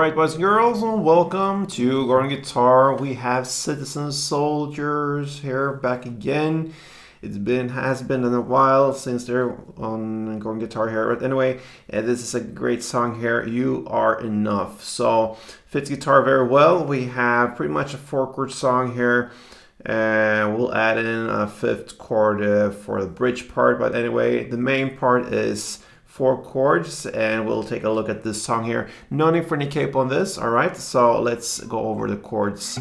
Alright, boys and girls, welcome to Gordon Guitar. We have Citizen Soldiers here back again. Has been a while since they're on Gordon Guitar here. But anyway, this is a great song here, You Are Enough. So, fits guitar very well. We have pretty much a 4-chord song here. We'll add in a 5th chord for the bridge part. But anyway, the main part is 4 chords, and we'll take a look at this song here. No need for any capo on this. All right, so let's go over the chords.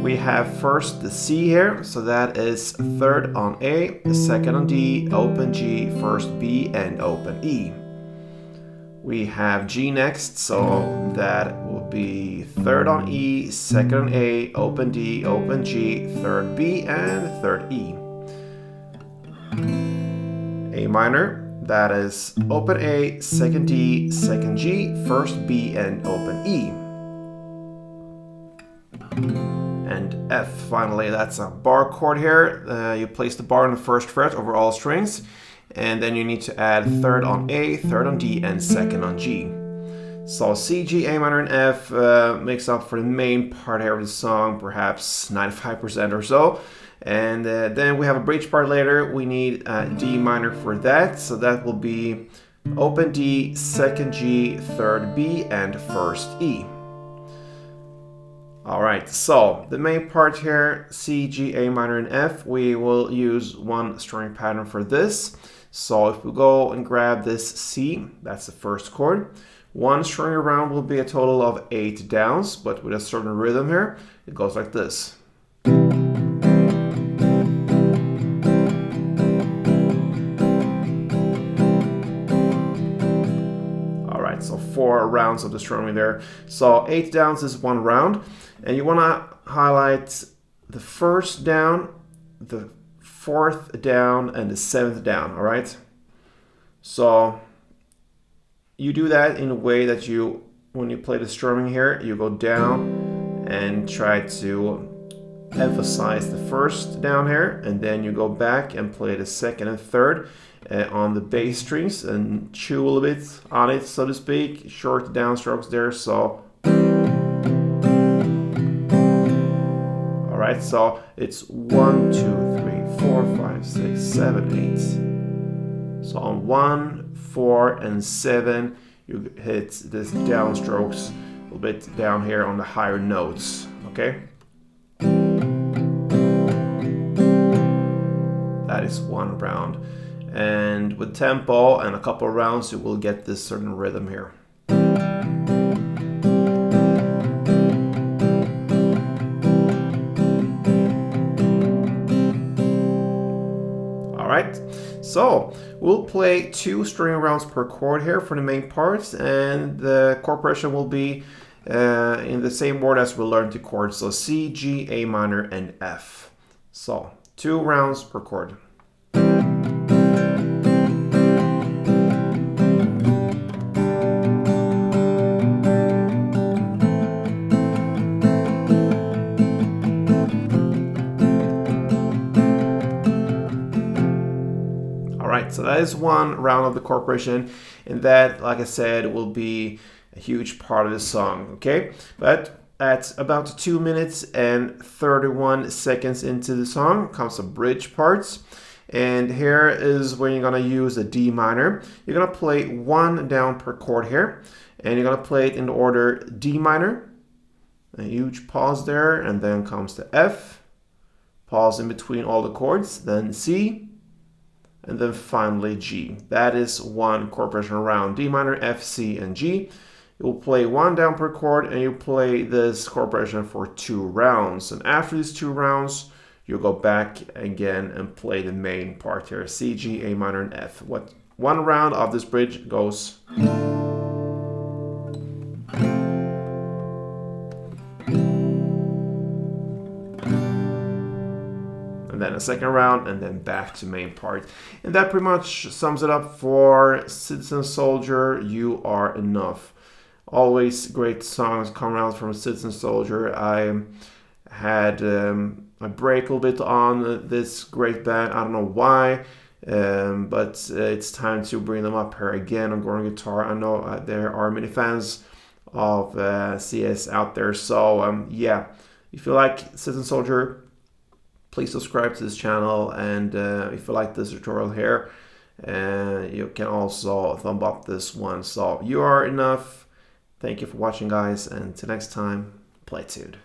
We have first the C here, so that is 3rd on A, 2nd on D, open G, 1st B, and open E. We have G next, so that will be 3rd on E, 2nd on A, open D, open G, 3rd B, and 3rd E. A minor, that is open A, 2nd D, 2nd G, 1st B, and open E. And F, finally, that's a bar chord here. You place the bar on the 1st fret over all strings, and then you need to add 3rd on A, 3rd on D, and 2nd on G. So C, G, A minor, and F makes up for the main part here of the song, perhaps 95% or so. And then we have a bridge part later. We need D minor for that, so that will be open D, 2nd G, 3rd B, and 1st E. Alright, so the main part here, C, G, A minor, and F, we will use one string pattern for this. So if we go and grab this C, that's the 1st chord. One string around will be a total of 8 downs, but with a certain rhythm here, it goes like this. So 4 rounds of the strumming there. So 8 downs is 1 round, and you want to highlight the 1st down, the 4th down, and the 7th down. All right. So you do that in a way that when you play the strumming here, you go down and try to emphasize the 1st down here, and then you go back and play the 2nd and 3rd. On the bass strings and chew a little bit on it, so to speak. Short downstrokes there. So all right, so it's 1, 2, 3, 4, 5, 6, 7, 8. So on 1, 4, and 7 you hit this downstrokes a little bit down here on the higher notes. Okay, that is 1 round. And with tempo and a couple of rounds, you will get this certain rhythm here. All right, so we'll play 2 string rounds per chord here for the main parts, and the chord progression will be in the same order as we learned the chords. So C, G, A minor, and F. So 2 rounds per chord. So that is 1 round of the chord progression, and that, like I said, will be a huge part of the song, okay? But at about 2 minutes and 31 seconds into the song comes the bridge parts, and here is when you're gonna use the D minor. You're gonna play 1 down per chord here, and you're gonna play it in the order D minor, a huge pause there, and then comes the F, pause in between all the chords, then C, and then finally G. That is 1 chord progression around D minor, F, C, and G. You'll play 1 down per chord, and you play this chord progression for 2 rounds. And after these 2 rounds, you'll go back again and play the main part here, C, G, A minor, and F. 1 round of this bridge goes. And then a 2nd round, and then back to main part. And that pretty much sums it up for Citizen Soldier, You Are Enough. Always great songs come out from Citizen Soldier. I had a break a little bit on this great band. I don't know why. But it's time to bring them up here again on Gordon Guitar. I know there are many fans of CS out there. So yeah, if you like Citizen Soldier, please subscribe to this channel, and if you like this tutorial here, you can also thumb up this one. So you are enough. Thank you for watching, guys, and till next time, play tuned.